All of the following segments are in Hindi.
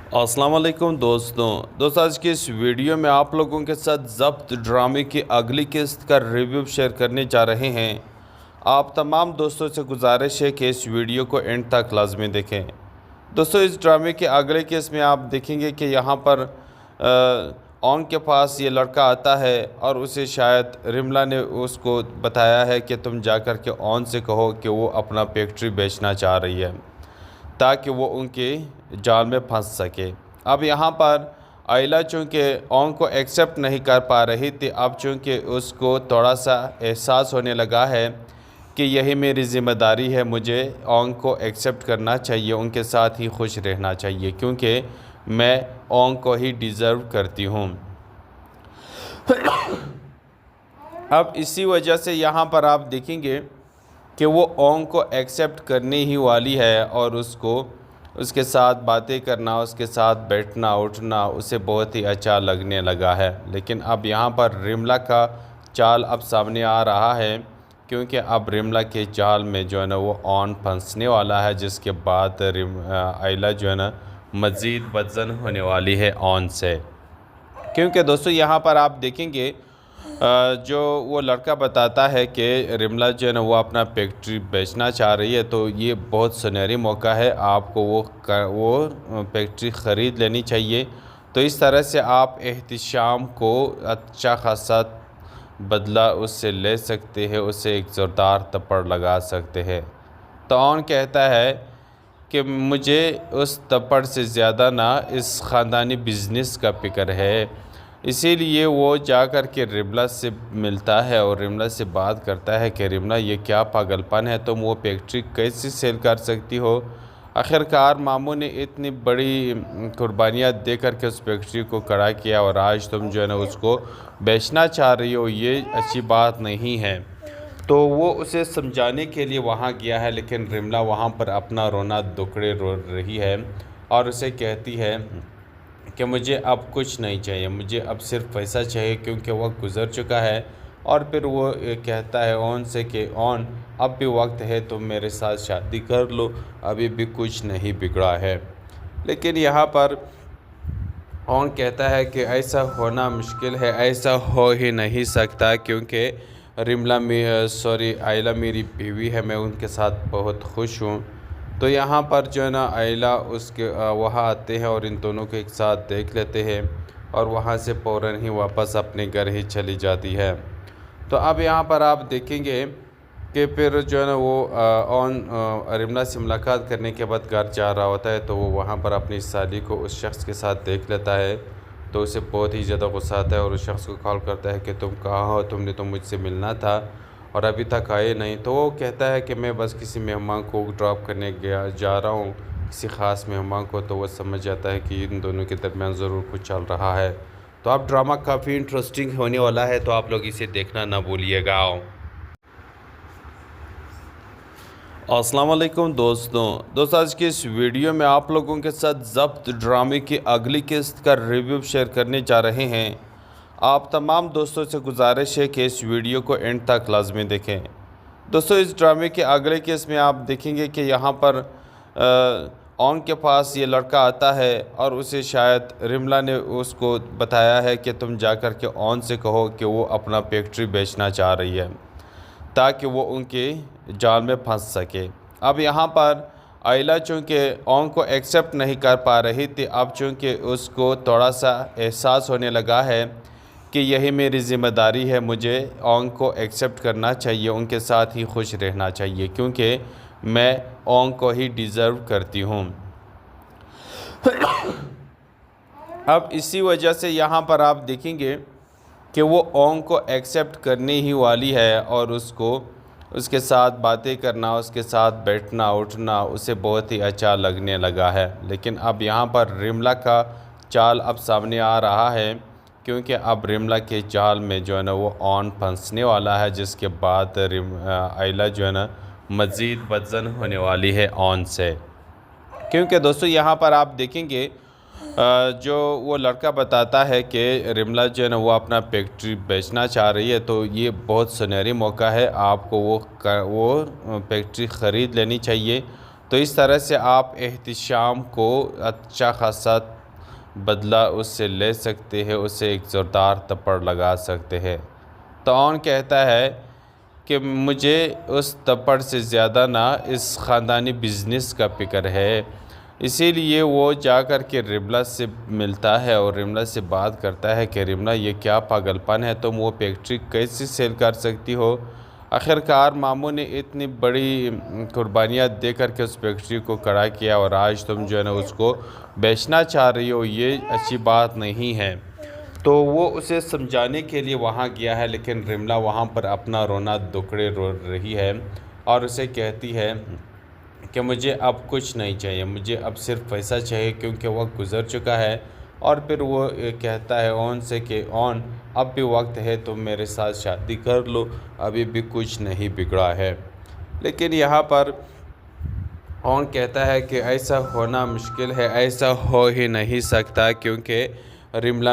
अस्सलाम वालेकुम दोस्तों आज की इस वीडियो में आप लोगों के साथ ज़ब्त ड्रामे की अगली किस्त का रिव्यू शेयर करने जा रहे हैं। आप तमाम दोस्तों से गुजारिश है कि इस वीडियो को एंड तक लाजमी देखें। दोस्तों, इस ड्रामे के अगले केस में आप देखेंगे कि यहाँ पर ऑन के पास ये लड़का आता है और उसे शायद रिमला ने उसको बताया है कि तुम जाकर के ऑन से कहो कि वो अपना फैक्ट्री बेचना चाह रही है ताकि वो उनके जाल में फंस सके। अब यहाँ पर आयला चूँकि ओंग को एक्सेप्ट नहीं कर पा रही थी, अब चूँकि उसको थोड़ा सा एहसास होने लगा है कि यही मेरी ज़िम्मेदारी है, मुझे ओंग को एक्सेप्ट करना चाहिए, उनके साथ ही खुश रहना चाहिए क्योंकि मैं ओंग को ही डिज़र्व करती हूँ। अब इसी वजह से यहाँ पर आप देखेंगे कि वो ओंग को एक्सेप्ट करने ही वाली है और उसके साथ बातें करना, उसके साथ बैठना उठना उसे बहुत ही अच्छा लगने लगा है। लेकिन अब यहाँ पर रिमला का चाल अब सामने आ रहा है क्योंकि अब रिमला के चाल में जो है ना वो ऑन फंसने वाला है, जिसके बाद आयला जो है ना मज़ीद बदजन होने वाली है ऑन से। क्योंकि दोस्तों यहाँ पर आप देखेंगे जो वो लड़का बताता है कि रिमला जो है ना वो अपना फैक्ट्री बेचना चाह रही है, तो ये बहुत सुनहरी मौका है, आपको वो फैक्ट्री ख़रीद लेनी चाहिए। तो इस तरह से आप एहतिशाम को अच्छा खासा बदला उससे ले सकते हैं, उसे एक ज़ोरदार थप्पड़ लगा सकते हैं। तो ऑन कहता है कि मुझे उस थप्पड़ से ज़्यादा ना इस ख़ानदानी बिज़नेस का फ़िक्र है। इसीलिए वो जाकर के रिमला से मिलता है और रिमला से बात करता है कि रिमला ये क्या पागलपन है, तुम वो फैक्ट्री कैसे सेल कर सकती हो। आखिरकार मामू ने इतनी बड़ी कुर्बानियाँ दे करके उस फैक्ट्री को खड़ा किया और आज तुम जो है ना उसको बेचना चाह रही हो, ये अच्छी बात नहीं है। तो वो उसे समझाने के लिए वहाँ गया है, लेकिन रिमला वहाँ पर अपना रोना दुखड़े रो रही है और उसे कहती है कि मुझे अब कुछ नहीं चाहिए, मुझे अब सिर्फ पैसा चाहिए क्योंकि वक्त गुज़र चुका है। और फिर वो कहता है ऑन से कि ऑन अब भी वक्त है, तुम मेरे साथ शादी कर लो, अभी भी कुछ नहीं बिगड़ा है। लेकिन यहाँ पर ऑन कहता है कि ऐसा होना मुश्किल है, ऐसा हो ही नहीं सकता क्योंकि आयला मेरी बीवी है, मैं उनके साथ बहुत खुश हूँ। तो यहाँ पर जो है ना आयला उसके वहाँ आते हैं और इन दोनों को एक साथ देख लेते हैं और वहाँ से फ़ौरन ही वापस अपने घर ही चली जाती है। तो अब यहाँ पर आप देखेंगे कि फिर जो है ना वो रिमला से मुलाकात करने के बाद घर जा रहा होता है, तो वो वहाँ पर अपनी साली को उस शख्स के साथ देख लेता है। तो उसे बहुत ही ज़्यादा गुस्सा आता है और उस शख्स को कॉल करता है कि तुम कहाँ हो, तुमने तो मुझसे मिलना था और अभी तक आए नहीं। तो वो कहता है कि मैं बस किसी मेहमान को ड्रॉप करने जा रहा हूँ, किसी ख़ास मेहमान को। तो वह समझ जाता है कि इन दोनों के दरमियान ज़रूर कुछ चल रहा है। तो अब ड्रामा काफ़ी इंटरेस्टिंग होने वाला है, तो आप लोग इसे देखना ना भूलिएगा। अस्सलाम वालेकुम दोस्तों आज की इस वीडियो में आप लोगों के साथ ज़ब्त ड्रामे की अगली किस्त का रिव्यू शेयर करने जा रहे हैं। आप तमाम दोस्तों से गुजारिश है कि इस वीडियो को एंड तक लाजमी देखें। दोस्तों, इस ड्रामे के अगले केस में आप देखेंगे कि यहाँ पर ऑन के पास ये लड़का आता है और उसे शायद रिमला ने उसको बताया है कि तुम जाकर के ऑन से कहो कि वो अपना फैक्ट्री बेचना चाह रही है ताकि वो उनके जाल में फंस सके। अब यहाँ पर आयला चूँकि ओंग को एक्सेप्ट नहीं कर पा रही थी, अब चूँकि उसको थोड़ा सा एहसास होने लगा है कि यही मेरी ज़िम्मेदारी है, मुझे ओंग को एक्सेप्ट करना चाहिए, उनके साथ ही खुश रहना चाहिए क्योंकि मैं ओंग को ही डिज़र्व करती हूँ। अब इसी वजह से यहाँ पर आप देखेंगे कि वो ओंग को एक्सेप्ट करने ही वाली है और उसके साथ बातें करना, उसके साथ बैठना उठना उसे बहुत ही अच्छा लगने लगा है। लेकिन अब यहाँ पर रिमला का चाल अब सामने आ रहा है क्योंकि अब रिमला के चाल में जो है ना वो ऑन फंसने वाला है, जिसके बाद आयला जो है ना मज़ीद बदजन होने वाली है ऑन से। क्योंकि दोस्तों यहाँ पर आप देखेंगे जो वो लड़का बताता है कि रिमला जो है ना वो अपना फैक्ट्री बेचना चाह रही है, तो ये बहुत सुनहरी मौका है, आपको वो फैक्ट्री ख़रीद लेनी चाहिए। तो इस तरह से आप एहतिशाम को अच्छा खासा बदला उससे ले सकते हैं, उसे एक ज़ोरदार थप्पड़ लगा सकते हैं। तो ऑन कहता है कि मुझे उस थप्पड़ से ज़्यादा ना इस ख़ानदानी बिज़नेस का फ़िक्र है। इसीलिए वो जाकर के रिमला से मिलता है और रिमला से बात करता है कि रिमला ये क्या पागलपन है, तुम वो फैक्ट्री कैसे सेल कर सकती हो। आखिरकार मामू ने इतनी बड़ी कुर्बानियाँ दे कर के उस फैक्ट्री को खड़ा किया और आज तुम जो है ना उसको बेचना चाह रही हो, ये अच्छी बात नहीं है। तो वो उसे समझाने के लिए वहाँ गया है, लेकिन रिमला वहाँ पर अपना रोना दुखड़े रो रही है और उसे कहती है कि मुझे अब कुछ नहीं चाहिए, मुझे अब सिर्फ पैसा चाहिए, क्योंकि वक्त गुज़र चुका है। और फिर वो कहता है ऑन से कि ऑन अब भी वक्त है, तुम मेरे साथ शादी कर लो, अभी भी कुछ नहीं बिगड़ा है। लेकिन यहाँ पर ऑन कहता है कि ऐसा होना मुश्किल है, ऐसा हो ही नहीं सकता, क्योंकि रिमला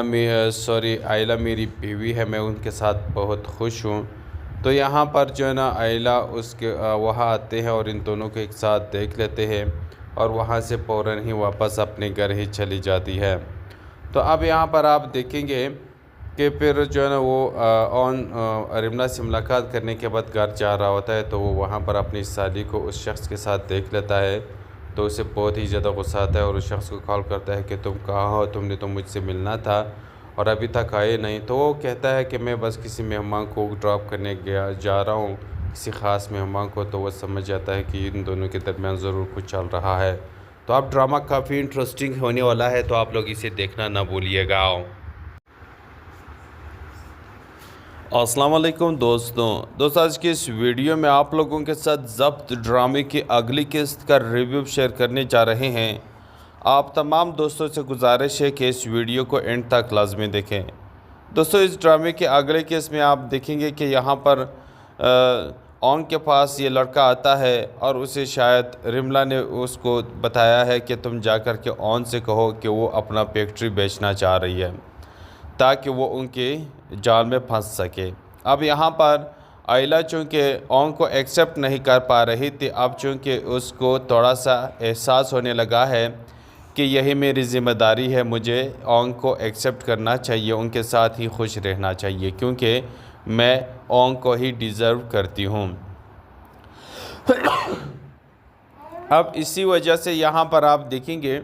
आयला मेरी बीवी है, मैं उनके साथ बहुत खुश हूँ। तो यहाँ पर जो है ना आयला उसके वहाँ आते हैं और इन दोनों को एक साथ देख लेते हैं और वहाँ से फ़ौरन ही वापस अपने घर ही चली जाती है। तो अब यहाँ पर आप देखेंगे कि फिर जो है ना वो रिमला से मुलाकात करने के बाद घर जा रहा होता है, तो वो वहाँ पर अपनी साली को उस शख्स के साथ देख लेता है। तो उसे बहुत ही ज़्यादा गुस्सा आता है और उस शख्स को कॉल करता है कि तुम कहाँ हो, तुमने तो मुझसे मिलना था और अभी तक आए नहीं। तो वो कहता है कि मैं बस किसी मेहमान को ड्रॉप करने जा रहा हूँ, किसी ख़ास मेहमान को। तो वो समझ जाता है कि इन दोनों के दरमियान ज़रूर कुछ चल रहा है। तो अब ड्रामा काफ़ी इंटरेस्टिंग होने वाला है, तो आप लोग इसे देखना ना भूलिएगा। अस्सलाम वालेकुम दोस्तों, आज की इस वीडियो में आप लोगों के साथ ज़ब्त ड्रामे की अगली किस्त का रिव्यू शेयर करने जा रहे हैं। आप तमाम दोस्तों से गुजारिश है कि इस वीडियो को एंड तक लाजमी देखें। दोस्तों, इस ड्रामे के अगले केस में आप देखेंगे कि यहाँ पर ऑन के पास ये लड़का आता है और उसे शायद रिमला ने उसको बताया है कि तुम जाकर के ऑन से कहो कि वो अपना फैक्ट्री बेचना चाह रही है, ताकि वो उनके जाल में फंस सके। अब यहाँ पर आयला चूँकि ऑन को एक्सेप्ट नहीं कर पा रही थी, अब चूँकि उसको थोड़ा सा एहसास होने लगा है कि यही मेरी ज़िम्मेदारी है, मुझे ऑन को एक्सेप्ट करना चाहिए, उनके साथ ही खुश रहना चाहिए, क्योंकि मैं ऑन को ही डिज़र्व करती हूँ। अब इसी वजह से यहाँ पर आप देखेंगे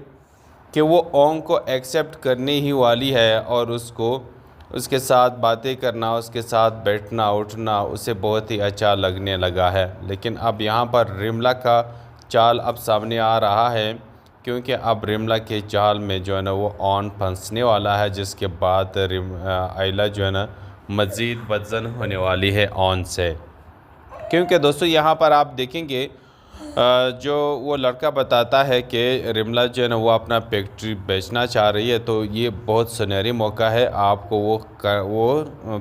कि वो ओंग को एक्सेप्ट करने ही वाली है और उसके साथ बातें करना, उसके साथ बैठना उठना उसे बहुत ही अच्छा लगने लगा है। लेकिन अब यहाँ पर रिमला का चाल अब सामने आ रहा है, क्योंकि अब रिमला के चाल में जो है ना वो ऑन फंसने वाला है, जिसके बाद आयला जो है ना मज़ीद बदजन होने वाली है ऑन से। क्योंकि दोस्तों यहाँ पर आप देखेंगे जो वो लड़का बताता है कि रिमला जो है ना वो अपना फैक्ट्री बेचना चाह रही है, तो ये बहुत सुनहरी मौका है, आपको वो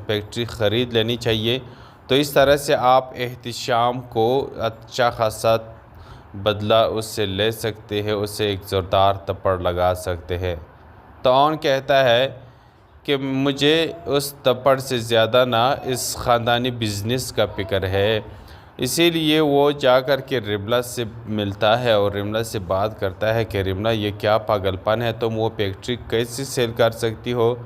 फैक्ट्री ख़रीद लेनी चाहिए। तो इस तरह से आप एहतिशाम को अच्छा खासा बदला उससे ले सकते हैं, उसे एक ज़ोरदार थप्पड़ लगा सकते हैं। तो ऑन कहता है कि मुझे उस थप्पड़ से ज़्यादा ना इस ख़ानदानी बिज़नेस का फ़िक्र है। इसीलिए वो जाकर के रिमला से मिलता है और रिमला से बात करता है कि रिमला ये क्या पागलपन है, तुम वो फैक्ट्री कैसे सेल कर सकती हो।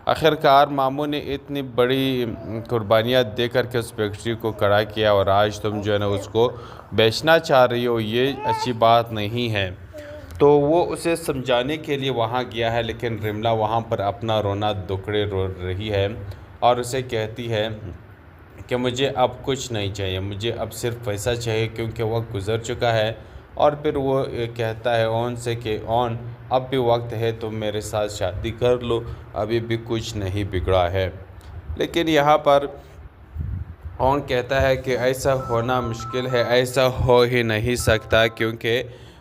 आखिरकार मामू ने इतनी बड़ी कुर्बानियाँ दे कर के उस फैक्ट्री को खड़ा किया और आज तुम जो है ना उसको बेचना चाह रही हो, ये अच्छी बात नहीं है। तो वो उसे समझाने के लिए वहाँ गया है, लेकिन रिमला वहाँ पर अपना रोना दुखड़े रो रही है और उसे कहती है कि मुझे अब कुछ नहीं चाहिए, मुझे अब सिर्फ पैसा चाहिए, क्योंकि वक्त गुज़र चुका है। और फिर वो कहता है ऑन से कि ऑन अब भी वक्त है, तुम मेरे साथ शादी कर लो, अभी भी कुछ नहीं बिगड़ा है। लेकिन यहाँ पर ऑन कहता है कि ऐसा होना मुश्किल है, ऐसा हो ही नहीं सकता, क्योंकि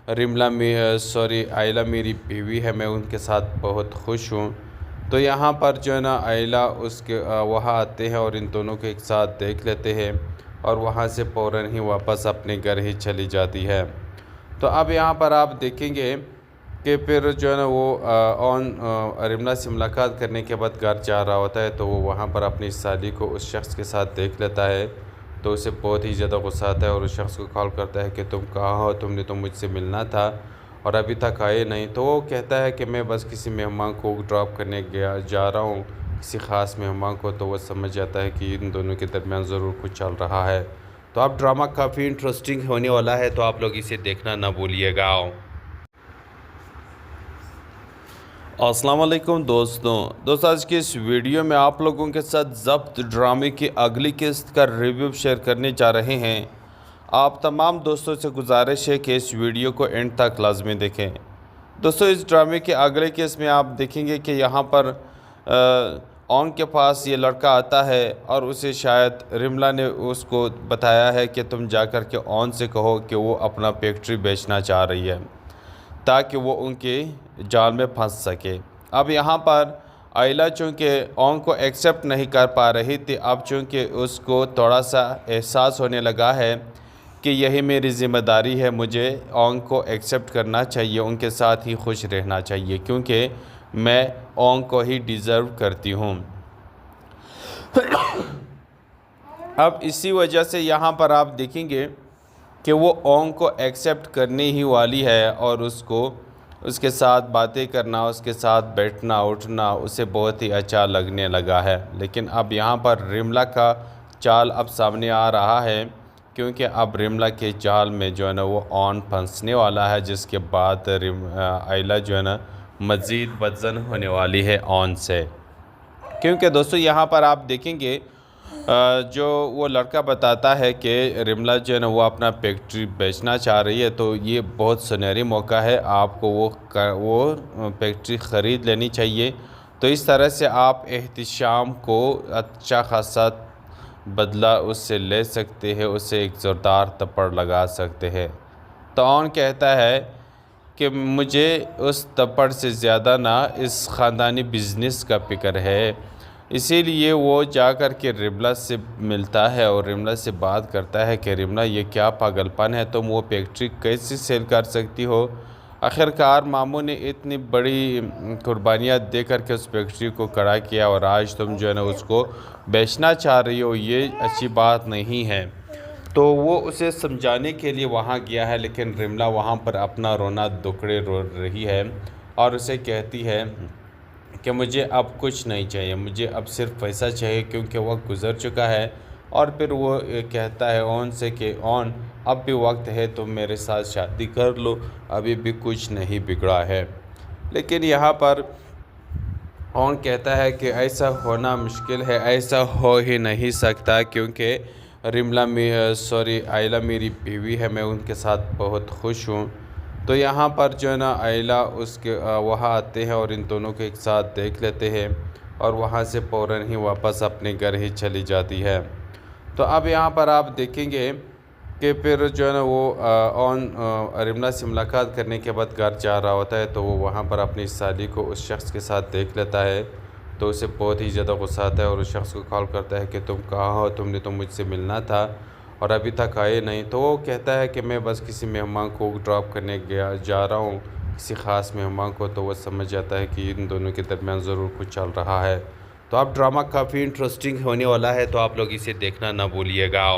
आयला मेरी बीवी है, मैं उनके साथ बहुत खुश हूँ। तो यहाँ पर जो है ना आयला उसके वहाँ आते हैं और इन दोनों को एक साथ देख लेते हैं और वहाँ से फ़ौरन ही वापस अपने घर ही चली जाती है। तो अब यहाँ पर आप देखेंगे कि फिर जो है ना वो रिमला से मुलाकात करने के बाद घर जा रहा होता है, तो वो वहाँ पर अपनी साली को उस शख्स के साथ देख लेता है। तो उसे बहुत ही ज़्यादा गुस्सा आता है और उस शख्स को कॉल करता है कि तुम कहाँ हो, तुमने तो मुझसे मिलना था और अभी तक आए नहीं। तो वो कहता है कि मैं बस किसी मेहमान को ड्रॉप करने जा रहा हूँ, किसी ख़ास मेहमान को। तो वो समझ जाता है कि इन दोनों के दरमियान ज़रूर कुछ चल रहा है। तो अब ड्रामा काफ़ी इंटरेस्टिंग होने वाला है, तो आप लोग इसे देखना ना भूलिएगा। अस्सलाम वालेकुम दोस्तों, आज की इस वीडियो में आप लोगों के साथ ज़ब्त ड्रामे की अगली किस्त का रिव्यू शेयर करने जा रहे हैं। आप तमाम दोस्तों से गुजारिश है कि इस वीडियो को एंड तक लाजमी देखें। दोस्तों, इस ड्रामे के अगले केस में आप देखेंगे कि यहाँ पर ऑन के पास ये लड़का आता है और उसे शायद रिमला ने उसको बताया है कि तुम जाकर के ऑन से कहो कि वो अपना फैक्ट्री बेचना चाह रही है ताकि वो उनके जाल में फंस सके। अब यहाँ पर आयला चूँकि ऑन को एक्सेप्ट नहीं कर पा रही थी, अब चूँकि उसको थोड़ा सा एहसास होने लगा है कि यही मेरी ज़िम्मेदारी है, मुझे ऑन को एक्सेप्ट करना चाहिए, उनके साथ ही खुश रहना चाहिए, क्योंकि मैं ऑन को ही डिज़र्व करती हूँ। अब इसी वजह से यहाँ पर आप देखेंगे कि वो ओंग को एक्सेप्ट करने ही वाली है और उसके साथ बातें करना, उसके साथ बैठना उठना उसे बहुत ही अच्छा लगने लगा है। लेकिन अब यहाँ पर रिमला का चाल अब सामने आ रहा है, क्योंकि अब रिमला के चाल में जो है ना वो ऑन फंसने वाला है, जिसके बाद आयला जो है ना मज़ीद बदजन होने वाली है ऑन से। क्योंकि दोस्तों यहाँ पर आप देखेंगे जो वो लड़का बताता है कि रिमला जो है ना वो अपना फैक्ट्री बेचना चाह रही है, तो ये बहुत सुनहरी मौका है, आपको वो फैक्ट्री ख़रीद लेनी चाहिए। तो इस तरह से आप एहतिशाम को अच्छा खासा बदला उससे ले सकते हैं, उससे एक ज़ोरदार थप्पड़ लगा सकते हैं। तो ऑन कहता है कि मुझे उस थप्पड़ से ज़्यादा ना इस ख़ानदानी बिज़नेस का फ़िक्र है। इसीलिए वो जाकर के रिमला से मिलता है और रिमला से बात करता है कि रिमला ये क्या पागलपन है, तुम वो फैक्ट्री कैसे सेल कर सकती हो। आखिरकार मामू ने इतनी बड़ी कुर्बानियाँ दे करके उस फैक्ट्री को खड़ा किया और आज तुम जो है ना उसको बेचना चाह रही हो, ये अच्छी बात नहीं है। तो वो उसे समझाने के लिए वहाँ गया है, लेकिन रिमला वहाँ पर अपना रोना दुखड़े रो रही है और उसे कहती है कि मुझे अब कुछ नहीं चाहिए, मुझे अब सिर्फ पैसा चाहिए, क्योंकि वक्त गुज़र चुका है। और फिर वो कहता है ऑन से कि ऑन अब भी वक्त है, तुम मेरे साथ शादी कर लो, अभी भी कुछ नहीं बिगड़ा है। लेकिन यहाँ पर ऑन कहता है कि ऐसा होना मुश्किल है, ऐसा हो ही नहीं सकता, क्योंकि आयला मेरी बीवी है, मैं उनके साथ बहुत खुश हूँ। तो यहाँ पर जो है ना आयला उसके वहाँ आते हैं और इन दोनों को एक साथ देख लेते हैं और वहाँ से फ़ौरन ही वापस अपने घर ही चली जाती है। तो अब यहाँ पर आप देखेंगे कि फिर जो है ना वो रिमला से मुलाकात करने के बाद घर जा रहा होता है, तो वो वहाँ पर अपनी साली को उस शख्स के साथ देख लेता है। तो उसे बहुत ही ज़्यादा गुस्सा आता है और उस शख्स को कॉल करता है कि तुम कहाँ हो, तुमने तो मुझसे मिलना था और अभी तक आए नहीं। तो वो कहता है कि मैं बस किसी मेहमान को ड्रॉप करने जा रहा हूँ, किसी ख़ास मेहमान को। तो वो समझ जाता है कि इन दोनों के दरमियान ज़रूर कुछ चल रहा है। तो अब ड्रामा काफ़ी इंटरेस्टिंग होने वाला है, तो आप लोग इसे देखना ना भूलिएगा।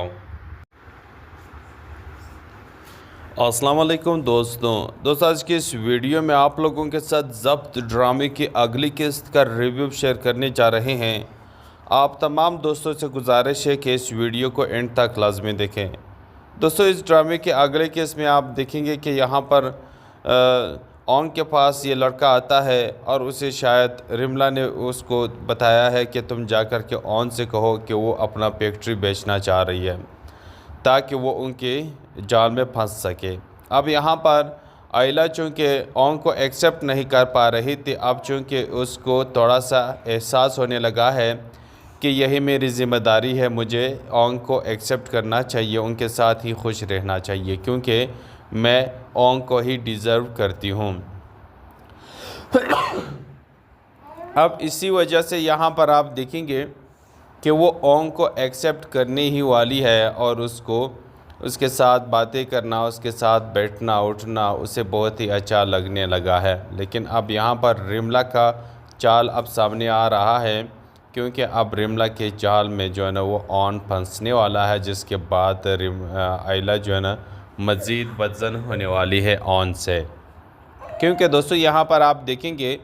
अस्सलाम वालेकुम दोस्तों, आज की इस वीडियो में आप लोगों के साथ ज़ब्त ड्रामे की अगली किस्त का रिव्यू शेयर करने जा रहे हैं। आप तमाम दोस्तों से गुजारिश है कि इस वीडियो को एंड तक लाजमी देखें। दोस्तों, इस ड्रामे के अगले केस में आप देखेंगे कि यहाँ पर ऑन के पास ये लड़का आता है और उसे शायद रिमला ने उसको बताया है कि तुम जाकर के ऑन से कहो कि वो अपना फैक्ट्री बेचना चाह रही है ताकि वो उनके जाल में फंस सके। अब यहाँ पर आयला चूँकि ऑन को एक्सेप्ट नहीं कर पा रही थी, अब चूँकि उसको थोड़ा सा एहसास होने लगा है कि यही मेरी ज़िम्मेदारी है, मुझे ऑन को एक्सेप्ट करना चाहिए, उनके साथ ही खुश रहना चाहिए, क्योंकि मैं ऑन को ही डिज़र्व करती हूँ। अब इसी वजह से यहाँ पर आप देखेंगे कि वो ओंग को एक्सेप्ट करने ही वाली है और उसके साथ बातें करना, उसके साथ बैठना उठना उसे बहुत ही अच्छा लगने लगा है। लेकिन अब यहाँ पर रिमला का चाल अब सामने आ रहा है, क्योंकि अब रिमला के चाल में जो है ना वो ऑन फंसने वाला है, जिसके बाद आयला जो है ना मज़ीद बदजन होने वाली है ऑन से। क्योंकि दोस्तों यहाँ पर आप देखेंगे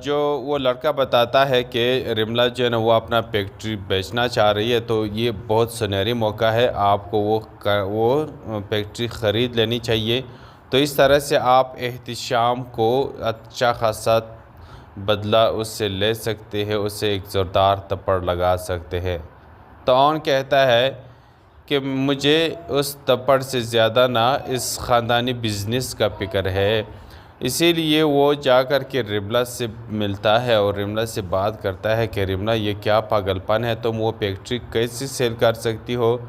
जो वो लड़का बताता है कि रिमला जो है ना वो अपना फैक्ट्री बेचना चाह रही है, तो ये बहुत सुनहरी मौका है, आपको वो फैक्ट्री ख़रीद लेनी चाहिए। तो इस तरह से आप एहतिशाम को अच्छा खासा बदला उससे ले सकते हैं, उससे एक ज़ोरदार थप्पड़ लगा सकते हैं। तो ऑन कहता है कि मुझे उस थप्पड़ से ज़्यादा ना इस ख़ानदानी बिज़नेस का फ़िक्र है। इसीलिए वो जाकर के रिमला से मिलता है और रिमला से बात करता है कि रिमला ये क्या पागलपन है, तुम वो फैक्ट्री कैसे सेल कर सकती हो।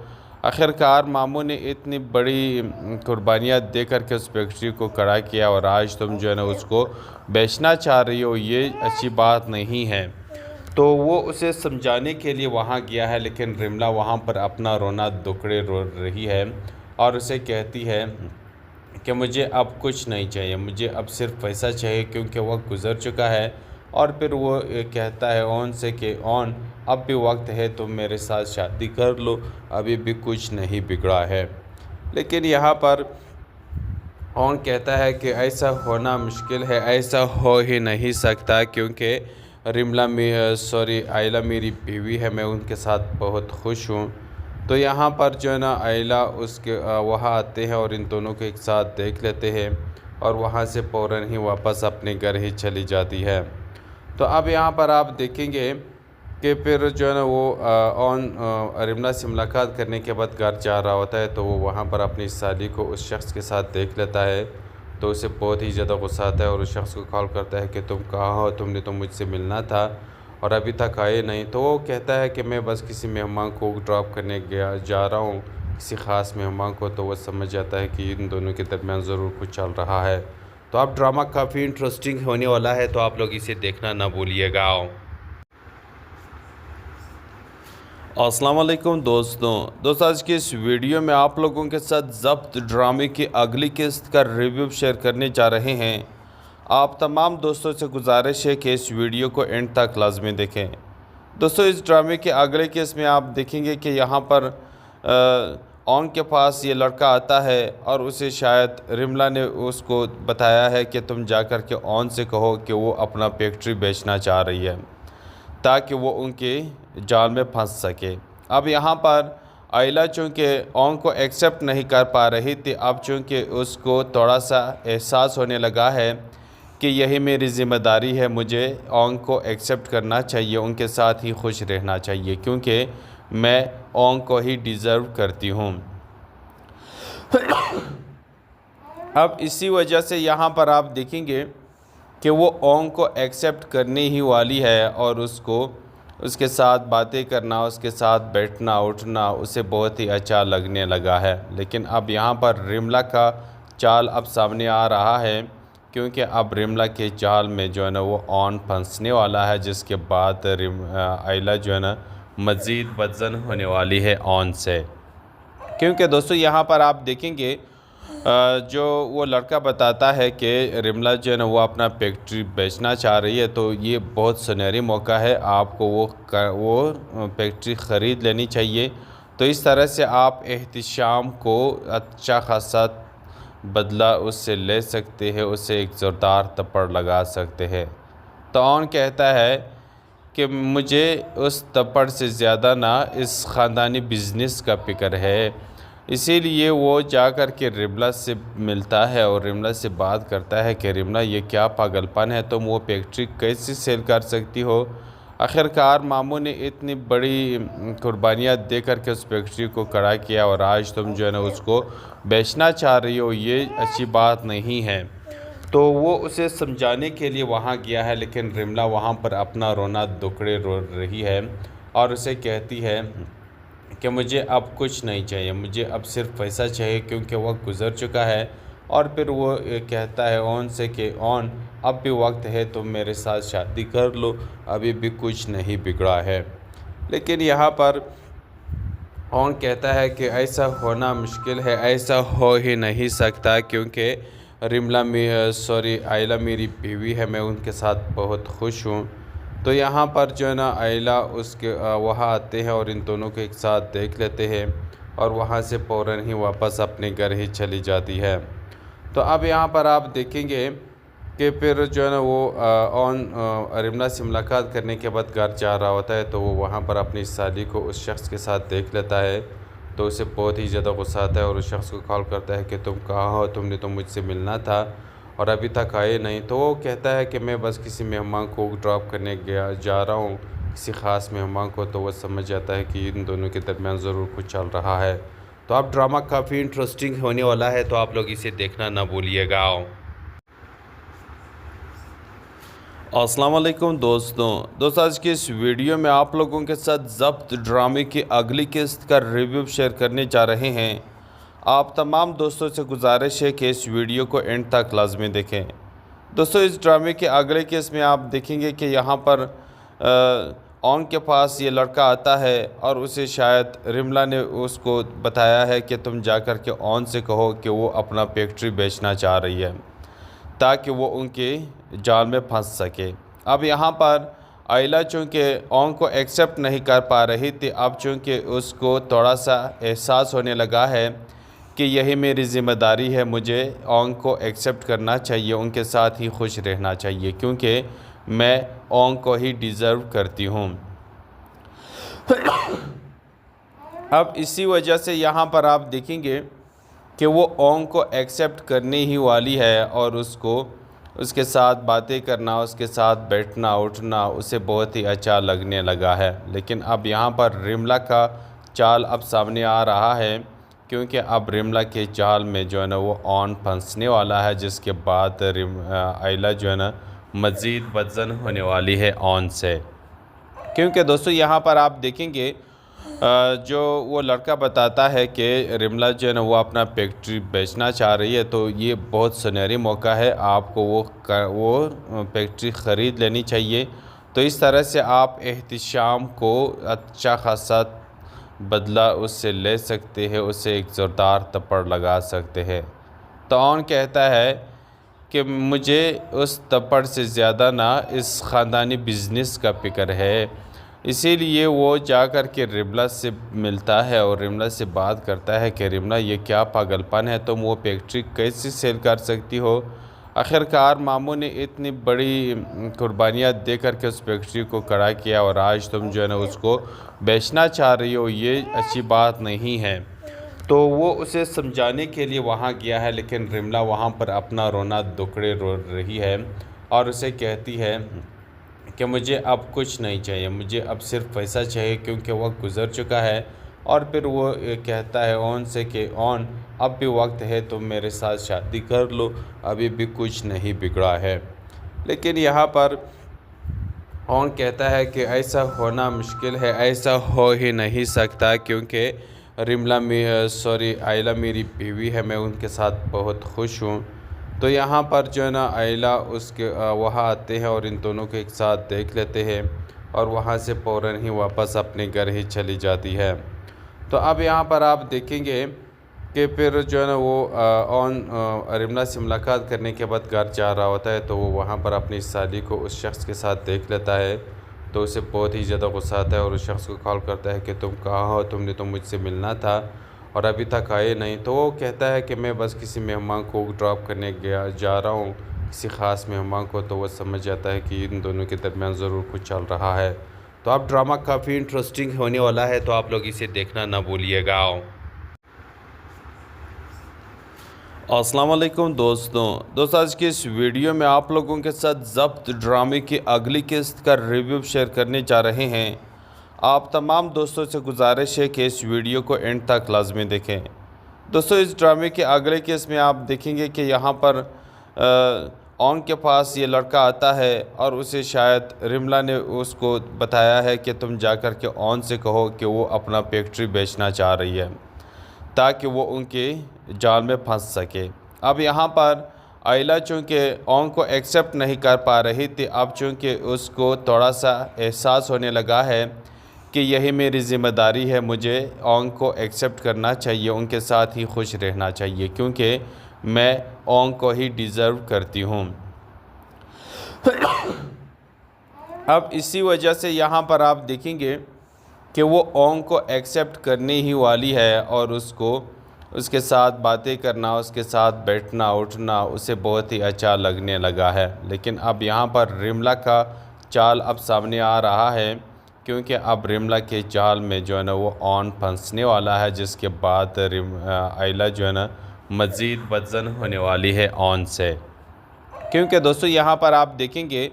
आखिरकार मामू ने इतनी बड़ी कुर्बानियाँ दे कर के उस फैक्ट्री को खड़ा किया और आज तुम जो है ना उसको बेचना चाह रही हो, ये अच्छी बात नहीं है। तो वो उसे समझाने के लिए वहाँ गया है, लेकिन रिमला वहाँ पर अपना रोना दुखड़े रो रही है और उसे कहती है कि मुझे अब कुछ नहीं चाहिए, मुझे अब सिर्फ पैसा चाहिए, क्योंकि वक्त गुज़र चुका है। और फिर वो कहता है ऑन से कि ऑन अब भी वक्त है, तुम मेरे साथ शादी कर लो, अभी भी कुछ नहीं बिगड़ा है। लेकिन यहाँ पर ऑन कहता है कि ऐसा होना मुश्किल है, ऐसा हो ही नहीं सकता, क्योंकि आयला मेरी बीवी है, मैं उनके साथ बहुत खुश हूँ। तो यहाँ पर जो है ना आयला उसके वहाँ आते हैं और इन दोनों को एक साथ देख लेते हैं और वहाँ से फ़ौरन ही वापस अपने घर ही चली जाती है। तो अब यहाँ पर आप देखेंगे कि फिर जो है ना वो रिमला से मुलाकात करने के बाद घर जा रहा होता है, तो वो वहाँ पर अपनी साली को उस शख्स के साथ देख लेता है। तो उसे बहुत ही ज़्यादा गुस्सा आता है और उस शख्स को कॉल करता है कि तुम कहाँ हो, तुमने तो मुझसे मिलना था और अभी तक आए नहीं। तो वो कहता है कि मैं बस किसी मेहमान को ड्रॉप करने जा रहा हूँ, किसी ख़ास मेहमान को। तो वो समझ जाता है कि इन दोनों के दरमियान ज़रूर कुछ चल रहा है। तो अब ड्रामा काफ़ी इंटरेस्टिंग होने वाला है, तो आप लोग इसे देखना ना भूलिएगा। अस्सलाम वालेकुम दोस्तों, आज की इस वीडियो में आप लोगों के साथ ज़ब्त ड्रामे की अगली किस्त का रिव्यू शेयर करने जा रहे हैं। आप तमाम दोस्तों से गुजारिश है कि इस वीडियो को एंड तक लाजमी देखें। दोस्तों, इस ड्रामे के अगले केस में आप देखेंगे कि यहाँ पर ऑन के पास ये लड़का आता है और उसे शायद रिमला ने उसको बताया है कि तुम जाकर के ऑन से कहो कि वो अपना फैक्ट्री बेचना चाह रही है, ताकि वो उनके जाल में फंस सके। अब यहाँ पर आयला चूँकि ऑन को एक्सेप्ट नहीं कर पा रही थी, अब चूँकि उसको थोड़ा सा एहसास होने लगा है कि यही मेरी ज़िम्मेदारी है, मुझे ऑन को एक्सेप्ट करना चाहिए, उनके साथ ही खुश रहना चाहिए, क्योंकि मैं ऑन को ही डिज़र्व करती हूँ। अब इसी वजह से यहाँ पर आप देखेंगे कि वो ओंग को एक्सेप्ट करने ही वाली है और उसके साथ बातें करना, उसके साथ बैठना उठना उसे बहुत ही अच्छा लगने लगा है। लेकिन अब यहाँ पर रिमला का चाल अब सामने आ रहा है, क्योंकि अब रिमला के चाल में जो है ना वो ऑन फंसने वाला है, जिसके बाद आयला जो है ना मज़ीद बदजन होने वाली है ऑन से। क्योंकि दोस्तों यहाँ पर आप देखेंगे जो वो लड़का बताता है कि रिमला जो है ना वो अपना फैक्ट्री बेचना चाह रही है, तो ये बहुत सुनहरी मौका है, आपको वो फैक्ट्री ख़रीद लेनी चाहिए। तो इस तरह से आप एहतिशाम को अच्छा खासा बदला उससे ले सकते हैं, उससे एक ज़ोरदार थप्पड़ लगा सकते हैं। तो ऑन कहता है कि मुझे उस थप्पड़ से ज़्यादा ना इस ख़ानदानी बिज़नेस का फ़िक्र है। इसीलिए वो जाकर के रिमला से मिलता है और रिमला से बात करता है कि रिमला ये क्या पागलपन है, तुम वो फैक्ट्री कैसे सेल कर सकती हो। आखिरकार मामू ने इतनी बड़ी कुर्बानियाँ दे कर के उस फैक्ट्री को खड़ा किया और आज तुम जो है ना उसको बेचना चाह रही हो, ये अच्छी बात नहीं है। तो वो उसे समझाने के लिए वहाँ गया है, लेकिन रिमला वहाँ पर अपना रोना दुखड़े रो रही है और उसे कहती है कि मुझे अब कुछ नहीं चाहिए, मुझे अब सिर्फ पैसा चाहिए, क्योंकि वक्त गुज़र चुका है। और फिर वो कहता है ऑन से कि ऑन अब भी वक्त है, तुम मेरे साथ शादी कर लो, अभी भी कुछ नहीं बिगड़ा है। लेकिन यहाँ पर ऑन कहता है कि ऐसा होना मुश्किल है, ऐसा हो ही नहीं सकता, क्योंकि आयला मेरी बीवी है, मैं उनके साथ बहुत खुश हूँ। तो यहाँ पर जो है ना आयला उसके वहाँ आते हैं और इन दोनों को एक साथ देख लेते हैं और वहाँ से फ़ौरन ही वापस अपने घर ही चली जाती है। तो अब यहाँ पर आप देखेंगे कि फिर जो है ना वो रिमला से मुलाकात करने के बाद घर जा रहा होता है, तो वो वहाँ पर अपनी साली को उस शख्स के साथ देख लेता है। तो उसे बहुत ही ज़्यादा गुस्सा आता है और उस शख्स को कॉल करता है कि तुम कहाँ हो, तुमने तो मुझसे मिलना था और अभी तक आए नहीं। तो वो कहता है कि मैं बस किसी मेहमान को ड्रॉप करने जा रहा हूँ, किसी ख़ास मेहमान को। तो वह समझ जाता है कि इन दोनों के दरमियान ज़रूर कुछ चल रहा है। तो अब ड्रामा काफ़ी इंटरेस्टिंग होने वाला है, तो आप लोग इसे देखना ना भूलिएगा। अस्सलाम वालेकुम दोस्तों, आज की इस वीडियो में आप लोगों के साथ ज़ब्त ड्रामे की अगली किस्त का रिव्यू शेयर करने जा रहे हैं। आप तमाम दोस्तों से गुजारिश है कि इस वीडियो को एंड तक लाजमी देखें। दोस्तों, इस ड्रामे के अगले केस में आप देखेंगे कि यहाँ पर ऑन के पास ये लड़का आता है और उसे शायद रिमला ने उसको बताया है कि तुम जाकर के ऑन से कहो कि वो अपना फैक्ट्री बेचना चाह रही है ताकि वो उनके जाल में फंस सके। अब यहाँ पर आयला चूँकि ऑन को एक्सेप्ट नहीं कर पा रही थी, अब चूँकि उसको थोड़ा सा एहसास होने लगा है कि यही मेरी ज़िम्मेदारी है, मुझे ऑन को एक्सेप्ट करना चाहिए, उनके साथ ही खुश रहना चाहिए क्योंकि मैं ऑन को ही डिज़र्व करती हूँ। अब इसी वजह से यहाँ पर आप देखेंगे कि वो ओंग को एक्सेप्ट करने ही वाली है और उसके साथ बातें करना, उसके साथ बैठना उठना उसे बहुत ही अच्छा लगने लगा है। लेकिन अब यहाँ पर रिमला का चाल अब सामने आ रहा है क्योंकि अब रिमला के चाल में जो है ना वो ऑन फंसने वाला है, जिसके बाद आयला जो है ना मज़ीद बदजन होने वाली है ऑन से। क्योंकि दोस्तों यहाँ पर आप देखेंगे जो वो लड़का बताता है कि रिमला जो है ना वो अपना फैक्ट्री बेचना चाह रही है, तो ये बहुत सुनहरी मौका है, आपको वो फैक्ट्री ख़रीद लेनी चाहिए। तो इस तरह से आप एहतिशाम को अच्छा खासा बदला उससे ले सकते हैं, उससे एक ज़ोरदार थप्पड़ लगा सकते हैं। तो ऑन कहता है कि मुझे उस थप्पड़ से ज़्यादा ना इस ख़ानदानी बिज़नेस का फ़िक्र है। इसीलिए वो जाकर के रिमला से मिलता है और रिमला से बात करता है कि रिमला ये क्या पागलपन है, तुम वो फैक्ट्री कैसे सेल कर सकती हो। आखिरकार मामू ने इतनी बड़ी कुर्बानियाँ दे करके उस फैक्ट्री को खड़ा किया और आज तुम जो है ना उसको बेचना चाह रही हो, ये अच्छी बात नहीं है। तो वो उसे समझाने के लिए वहाँ गया है, लेकिन रिमला वहाँ पर अपना रोना दुखड़े रो रही है और उसे कहती है कि मुझे अब कुछ नहीं चाहिए, मुझे अब सिर्फ पैसा चाहिए क्योंकि वक्त गुज़र चुका है। और फिर वो कहता है ऑन से कि ऑन अब भी वक्त है, तुम मेरे साथ शादी कर लो, अभी भी कुछ नहीं बिगड़ा है। लेकिन यहाँ पर ऑन कहता है कि ऐसा होना मुश्किल है, ऐसा हो ही नहीं सकता क्योंकि आयला मेरी बीवी है, मैं उनके साथ बहुत खुश हूँ। तो यहाँ पर जो है ना आयला उसके वहाँ आते हैं और इन दोनों को एक साथ देख लेते हैं और वहाँ से फ़ौरन ही वापस अपने घर ही चली जाती है। तो अब यहाँ पर आप देखेंगे कि फिर जो है ना वो रिमला से मुलाकात करने के बाद घर जा रहा होता है, तो वो वहाँ पर अपनी साली को उस शख्स के साथ देख लेता है। तो उसे बहुत ही ज़्यादा गुस्सा आता है और उस शख्स को कॉल करता है कि तुम कहाँ हो, तुमने तो मुझसे मिलना था और अभी तक आए नहीं। तो वो कहता है कि मैं बस किसी मेहमान को ड्रॉप करने जा रहा हूँ, किसी ख़ास मेहमान को। तो वह समझ जाता है कि इन दोनों के दरमियान ज़रूर कुछ चल रहा है। तो अब ड्रामा काफ़ी इंटरेस्टिंग होने वाला है, तो आप लोग इसे देखना ना भूलिएगा। अस्सलाम वालेकुम दोस्तों, आज की इस वीडियो में आप लोगों के साथ ज़ब्त ड्रामे की अगली किस्त का रिव्यू शेयर करने जा रहे हैं। आप तमाम दोस्तों से गुजारिश है कि इस वीडियो को एंड तक लाजमी देखें। दोस्तों, इस ड्रामे के अगले केस में आप देखेंगे कि यहाँ पर ऑन के पास ये लड़का आता है और उसे शायद रिमला ने उसको बताया है कि तुम जाकर के ऑन से कहो कि वो अपना फैक्ट्री बेचना चाह रही है ताकि वो उनके जाल में फंस सके। अब यहाँ पर आयला चूँकि ऑन को एक्सेप्ट नहीं कर पा रही थी, अब चूँकि उसको थोड़ा सा एहसास होने लगा है कि यही मेरी ज़िम्मेदारी है, मुझे ऑन को एक्सेप्ट करना चाहिए, उनके साथ ही खुश रहना चाहिए क्योंकि मैं ऑन को ही डिज़र्व करती हूँ। अब इसी वजह से यहाँ पर आप देखेंगे कि वो ऑन को एक्सेप्ट करने ही वाली है और उसके साथ बातें करना, उसके साथ बैठना उठना उसे बहुत ही अच्छा लगने लगा है। लेकिन अब यहाँ पर रिमला का चाल अब सामने आ रहा है, क्योंकि अब रिमला के चाल में जो है ना वो ऑन फंसने वाला है, जिसके बाद आइला जो है ना मज़ीद बदजन होने वाली है ऑन से। क्योंकि दोस्तों यहाँ पर आप देखेंगे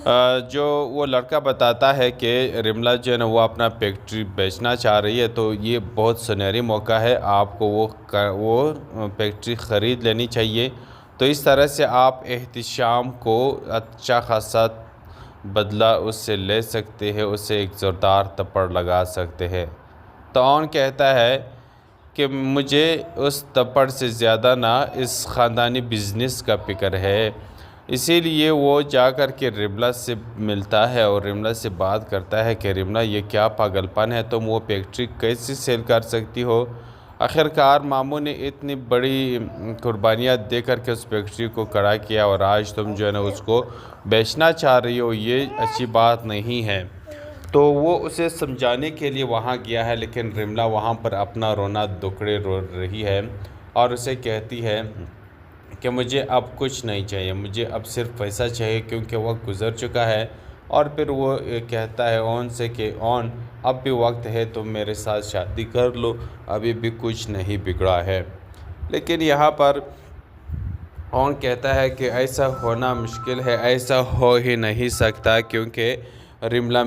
जो वो लड़का बताता है कि रिमला जो है ना वो अपना फैक्ट्री बेचना चाह रही है, तो ये बहुत सुनहरी मौका है, आपको वो फैक्ट्री ख़रीद लेनी चाहिए। तो इस तरह से आप एहतिशाम को अच्छा खासा बदला उससे ले सकते हैं, उससे एक ज़ोरदार थप्पड़ लगा सकते हैं। तो ऑन कहता है कि मुझे उस थप्पड़ से ज़्यादा ना इस ख़ानदानी बिज़नेस का फ़िक्र है। इसीलिए वो जाकर के रिमला से मिलता है और रिमला से बात करता है कि रिमला ये क्या पागलपन है, तुम वो फैक्ट्री कैसे सेल कर सकती हो। आखिरकार मामू ने इतनी बड़ी कुर्बानियाँ दे करके उस फैक्ट्री को खड़ा किया और आज तुम जो है ना उसको बेचना चाह रही हो, ये अच्छी बात नहीं है। तो वो उसे समझाने के लिए वहाँ गया है, लेकिन रिमला वहाँ पर अपना रोना दुखड़े रो रही है और उसे कहती है कि मुझे अब कुछ नहीं चाहिए, मुझे अब सिर्फ पैसा चाहिए, क्योंकि वक्त गुज़र चुका है। और फिर वो कहता है ऑन से कि ऑन अब भी वक्त है, तुम मेरे साथ शादी कर लो, अभी भी कुछ नहीं बिगड़ा है। लेकिन यहाँ पर ऑन कहता है कि ऐसा होना मुश्किल है, ऐसा हो ही नहीं सकता, क्योंकि रिमला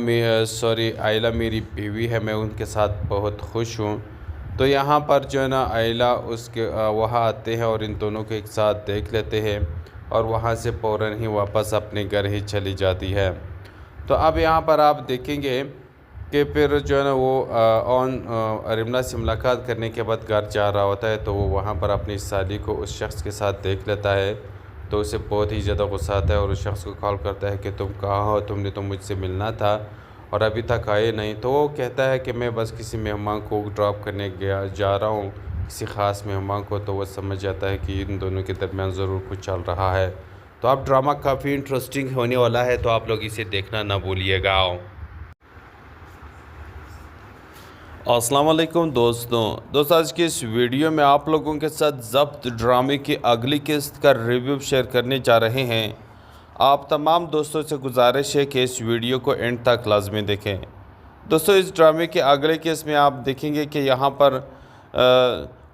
आइला मेरी बीवी है, मैं उनके साथ बहुत खुश हूँ। तो यहाँ पर जो है ना आइला उसके वहाँ आते हैं और इन दोनों को एक साथ देख लेते हैं और वहाँ से फ़ौरन ही वापस अपने घर ही चली जाती है। तो अब यहाँ पर आप देखेंगे कि फिर जो है ना वो रिमला से मुलाकात करने के बाद घर जा रहा होता है, तो वो वहाँ पर अपनी साली को उस शख्स के साथ देख लेता है। तो उसे बहुत ही ज़्यादा गुस्सा आता है और उस शख्स को कॉल करता है कि तुम कहाँ हो, तुमने तो मुझसे मिलना था और अभी तक आए नहीं। तो वो कहता है कि मैं बस किसी मेहमान को ड्रॉप करने जा रहा हूँ, किसी ख़ास मेहमान को। तो वो समझ जाता है कि इन दोनों के दरमियान ज़रूर कुछ चल रहा है। तो अब ड्रामा काफ़ी इंटरेस्टिंग होने वाला है, तो आप लोग इसे देखना ना भूलिएगा। अस्सलाम वालेकुम दोस्तों, आज की इस वीडियो में आप लोगों के साथ ज़ब्त ड्रामे की अगली किस्त का रिव्यू शेयर करने जा रहे हैं। आप तमाम दोस्तों से गुजारिश है कि इस वीडियो को एंड तक लाजमी देखें। दोस्तों, इस ड्रामे के अगले केस में आप देखेंगे कि यहाँ पर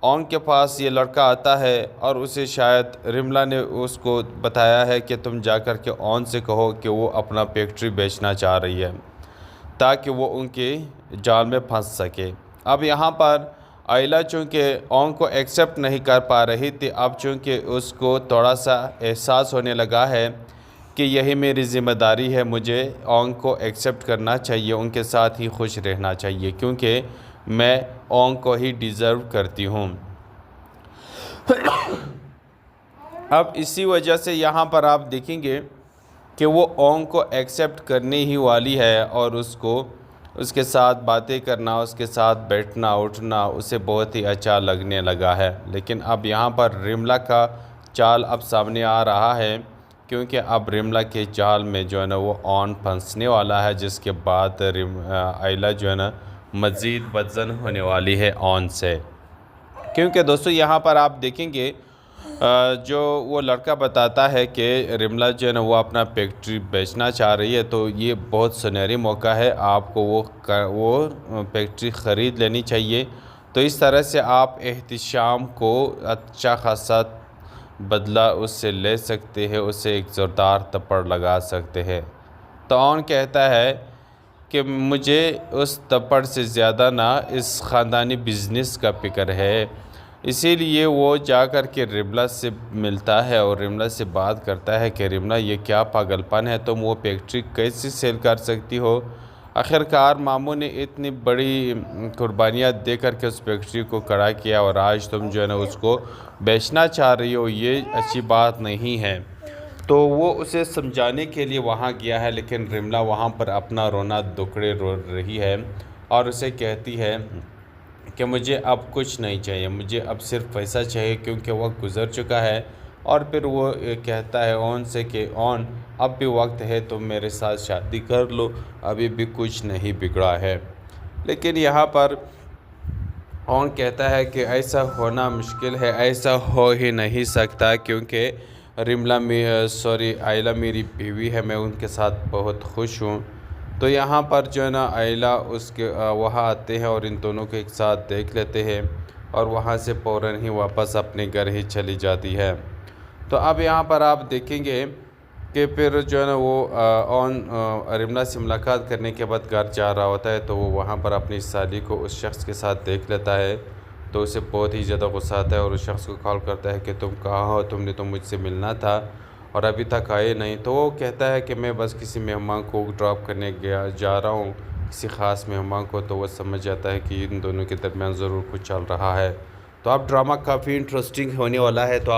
ऑन के पास ये लड़का आता है और उसे शायद रिमला ने उसको बताया है कि तुम जाकर के ऑन से कहो कि वो अपना फैक्ट्री बेचना चाह रही है, ताकि वो उनके जाल में फंस सके। अब यहाँ पर आइला चूँकि ऑन को एक्सेप्ट नहीं कर पा रही थी, अब चूँकि उसको थोड़ा सा एहसास होने लगा है कि यही मेरी ज़िम्मेदारी है, मुझे ऑन को एक्सेप्ट करना चाहिए, उनके साथ ही खुश रहना चाहिए, क्योंकि मैं ऑन को ही डिज़र्व करती हूँ। अब इसी वजह से यहाँ पर आप देखेंगे कि वो ओंग को एक्सेप्ट करने ही वाली है और उसके साथ बातें करना, उसके साथ बैठना उठना उसे बहुत ही अच्छा लगने लगा है। लेकिन अब यहाँ पर रिमला का चाल अब सामने आ रहा है, क्योंकि अब रिमला के चाल में जो है ना वो ऑन फंसने वाला है, जिसके बाद आइला जो है ना मज़ीद बदजन होने वाली है ऑन से। क्योंकि दोस्तों यहाँ पर आप देखेंगे जो वो लड़का बताता है कि रिमला जो है ना वो अपना फैक्ट्री बेचना चाह रही है, तो ये बहुत सुनहरी मौका है, आपको वो फैक्ट्री ख़रीद लेनी चाहिए। तो इस तरह से आप एहतिशाम को अच्छा खासा बदला उससे ले सकते हैं, उससे एक ज़ोरदार थप्पड़ लगा सकते हैं। तो ऑन कहता है कि मुझे उस थप्पड़ से ज़्यादा ना इस ख़ानदानी बिज़नेस का फ़िक्र है। इसीलिए वो जाकर के रिमला से मिलता है और रिमला से बात करता है कि रिमला ये क्या पागलपन है, तुम वो फैक्ट्री कैसे सेल कर सकती हो। आखिरकार मामू ने इतनी बड़ी कुर्बानियाँ दे करके उस फैक्ट्री को खड़ा किया और आज तुम जो है ना उसको बेचना चाह रही हो, ये अच्छी बात नहीं है। तो वो उसे समझाने के लिए वहाँ गया है, लेकिन रिमला वहाँ पर अपना रोना दुखड़े रो रही है और उसे कहती है कि मुझे अब कुछ नहीं चाहिए, मुझे अब सिर्फ पैसा चाहिए, क्योंकि वक्त गुज़र चुका है। और फिर वो कहता है ऑन से कि ऑन अब भी वक्त है, तुम मेरे साथ शादी कर लो, अभी भी कुछ नहीं बिगड़ा है। लेकिन यहाँ पर ऑन कहता है कि ऐसा होना मुश्किल है, ऐसा हो ही नहीं सकता, क्योंकि आयला मेरी बीवी है, मैं उनके साथ बहुत खुश हूँ। तो यहाँ पर जो है ना आयला उसके वहाँ आते हैं और इन दोनों को एक साथ देख लेते हैं और वहाँ से फ़ौरन ही वापस अपने घर ही चली जाती है। तो अब यहाँ पर आप देखेंगे कि फिर जो है ना वो रिमना से मुलाकात करने के बाद घर जा रहा होता है, तो वो वहाँ पर अपनी साली को उस शख्स के साथ देख लेता है। तो उसे बहुत ही ज़्यादा गुस्सा आता है और उस शख्स को कॉल करता है कि तुम कहाँ हो, तुमने तो मुझसे मिलना था और अभी तक आए नहीं। तो वो कहता है कि मैं बस किसी मेहमान को ड्रॉप करने जा रहा हूँ, किसी ख़ास मेहमान को। तो वह समझ जाता है कि इन दोनों के दरमियान ज़रूर कुछ चल रहा है। तो अब ड्रामा काफ़ी इंटरेस्टिंग होने वाला है, तो आप